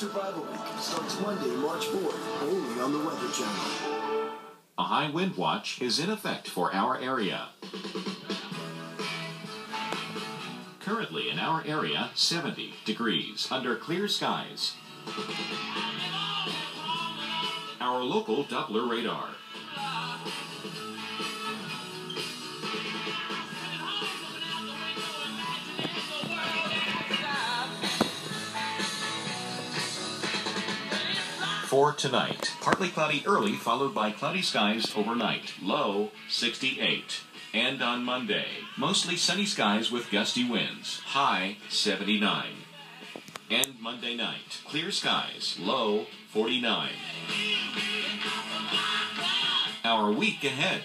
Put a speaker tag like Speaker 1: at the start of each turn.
Speaker 1: Survival Week starts Monday, March 4th, only on the Weather Channel.
Speaker 2: A high wind watch is in effect for our area. Currently in our area, 70 degrees under clear skies. Our local Doppler radar. For tonight, partly cloudy early, followed by cloudy skies overnight. Low 68. And on Monday, mostly sunny skies with gusty winds. High 79. And Monday night, clear skies. Low 49. Our week ahead.